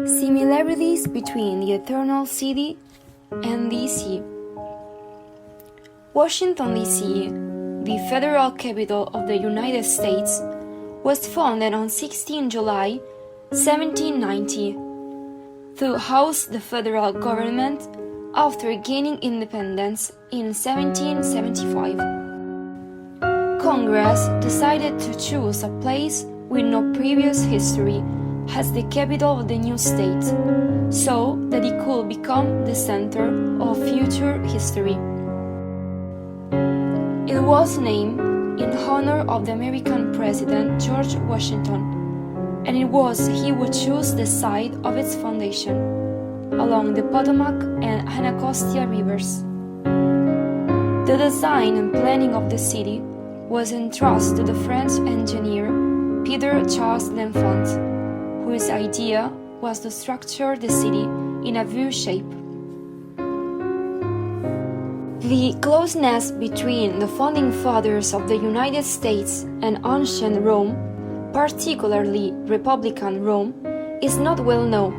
Similarities between the Eternal City and D.C. Washington, D.C., the federal capital of the United States, was founded on 16 July 1790 to house the federal government after gaining independence in 1775. Congress decided to choose a place with no previous history as the capital of the new state, so that it could become the center of future history. It was named in honor of the American President George Washington, and it was he who chose the site of its foundation, along the Potomac and Anacostia rivers. The design and planning of the city was entrusted to the French engineer Peter Charles L'Enfant, whose idea was to structure the city in a V shape. The closeness between the founding fathers of the United States and ancient Rome, particularly Republican Rome, is not well known.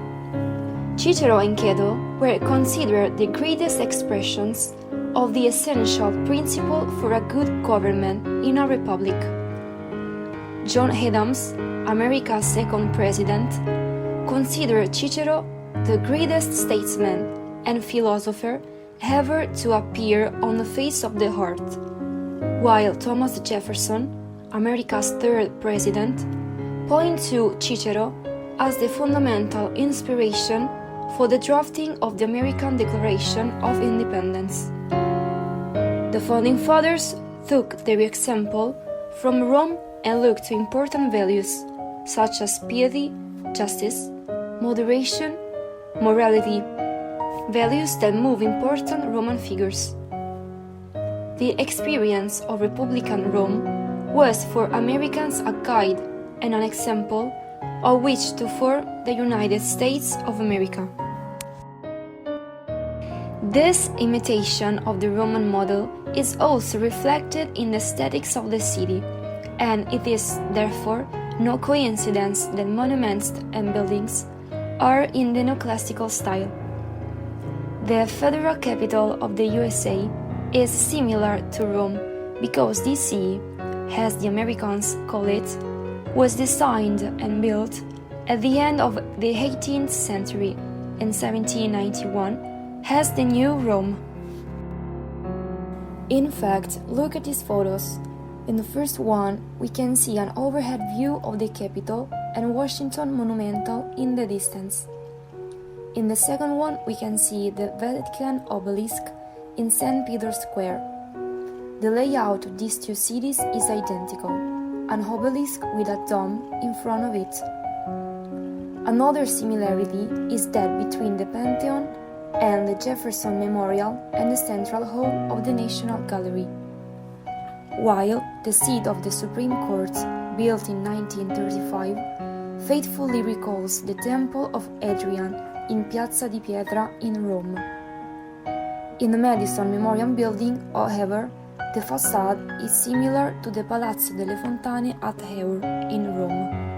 Cicero and Cato were considered the greatest expressions of the essential principle for a good government in a republic. John Adams, America's second president, considered Cicero the greatest statesman and philosopher ever to appear on the face of the earth, while Thomas Jefferson, America's third president, points to Cicero as the fundamental inspiration for the drafting of the American Declaration of Independence. The founding fathers took their example from Rome and looked to important values such as piety, justice, moderation, morality, values that move important Roman figures. The experience of Republican Rome was for Americans a guide and an example of which to form the United States of America. This imitation of the Roman model is also reflected in the aesthetics of the city, and it is, therefore, no coincidence that monuments and buildings are in the neoclassical style. The federal capital of the USA is similar to Rome because D.C., as the Americans call it, was designed and built at the end of the 18th century in 1791 as the New Rome. In fact, look at these photos. In the first one, we can see an overhead view of the Capitol and Washington Monumental in the distance. In the second one, we can see the Vatican obelisk in St. Peter's Square. The layout of these two cities is identical, an obelisk with a dome in front of it. Another similarity is that between the Pantheon and the Jefferson Memorial and the Central Hall of the National Gallery. While the seat of the Supreme Court, built in 1935, faithfully recalls the Temple of Hadrian in Piazza di Pietra in Rome. In the Madison Memorial Building, however, the facade is similar to the Palazzo delle Fontane at Eur in Rome.